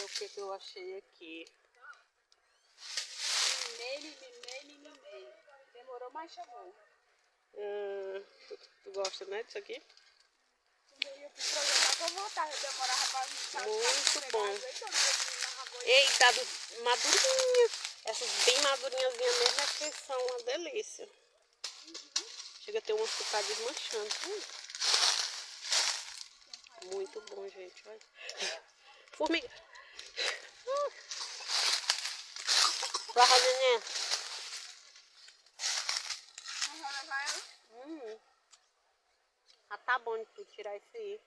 o que que eu achei aqui. Mimei. Demorou, mas chegou. Tu gosta, né, disso aqui? Quando eu ia pro programa pra voltar, eu demorava pra vir. Muito bom. Eita, madurinha. Essas bem madurinhas mesmo é que são uma delícia. Chega a ter umas que tá desmanchando. Muito bom, gente. Olha. Formiga. Vai, neném. Ah, tá bom de tu tirar isso aí.